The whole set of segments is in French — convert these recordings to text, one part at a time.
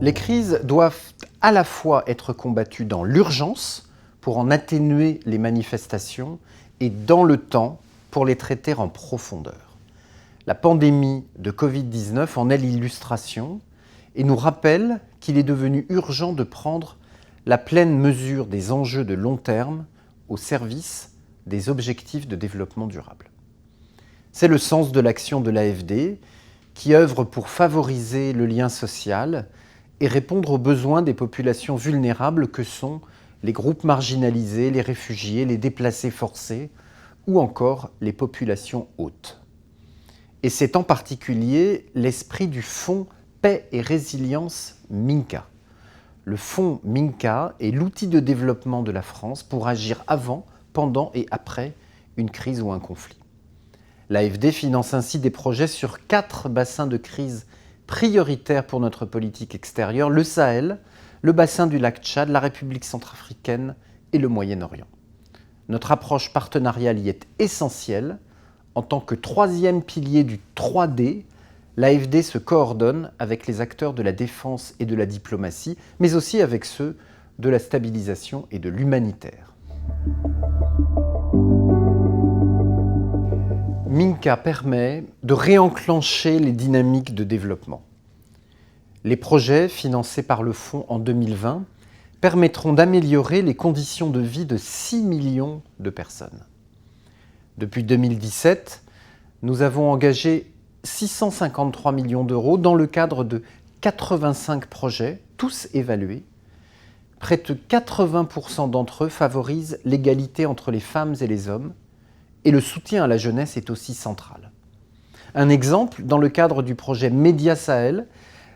Les crises doivent à la fois être combattues dans l'urgence pour en atténuer les manifestations et dans le temps pour les traiter en profondeur. La pandémie de Covid-19 en est l'illustration et nous rappelle qu'il est devenu urgent de prendre la pleine mesure des enjeux de long terme au service des objectifs de développement durable. C'est le sens de l'action de l'AFD qui œuvre pour favoriser le lien social et répondre aux besoins des populations vulnérables que sont les groupes marginalisés, les réfugiés, les déplacés forcés ou encore les populations hautes. Et c'est en particulier l'esprit du Fonds Paix et Résilience Minca. Le Fonds Minca est l'outil de développement de la France pour agir avant, pendant et après une crise ou un conflit. L'AFD finance ainsi des projets sur 4 bassins de crise prioritaires pour notre politique extérieure, le Sahel, le bassin du lac Tchad, la République centrafricaine et le Moyen-Orient. Notre approche partenariale y est essentielle. En tant que 3e pilier du 3D, l'AFD se coordonne avec les acteurs de la défense et de la diplomatie, mais aussi avec ceux de la stabilisation et de l'humanitaire. Minca permet de réenclencher les dynamiques de développement. Les projets financés par le fonds en 2020 permettront d'améliorer les conditions de vie de 6 millions de personnes. Depuis 2017, nous avons engagé 653 millions d'euros dans le cadre de 85 projets, tous évalués. Près de 80% d'entre eux favorisent l'égalité entre les femmes et les hommes, et le soutien à la jeunesse est aussi central. Un exemple, dans le cadre du projet Média Sahel,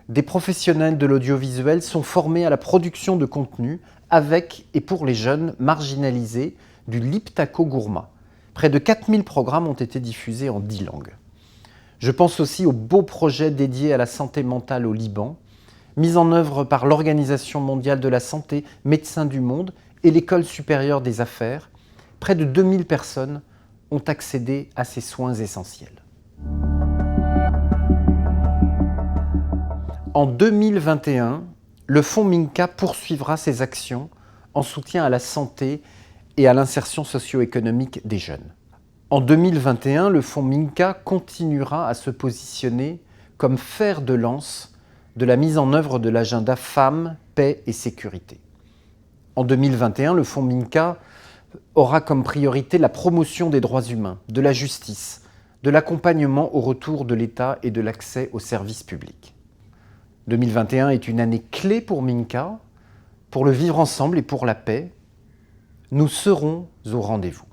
des professionnels de l'audiovisuel sont formés à la production de contenu avec et pour les jeunes marginalisés du Liptako Gourma. Près de 4000 programmes ont été diffusés en 10 langues. Je pense aussi au beau projet dédié à la santé mentale au Liban, mis en œuvre par l'Organisation mondiale de la santé, Médecins du monde et l'École supérieure des affaires. Près de 2000 personnes ont accédé à ces soins essentiels. En 2021, le Fonds Minca poursuivra ses actions en soutien à la santé et à l'insertion socio-économique des jeunes. En 2021, le Fonds Minca continuera à se positionner comme fer de lance de la mise en œuvre de l'agenda Femmes, Paix et Sécurité. En 2021, le Fonds Minca aura comme priorité la promotion des droits humains, de la justice, de l'accompagnement au retour de l'État et de l'accès aux services publics. 2021 est une année clé pour Minca, pour le vivre ensemble et pour la paix. Nous serons au rendez-vous.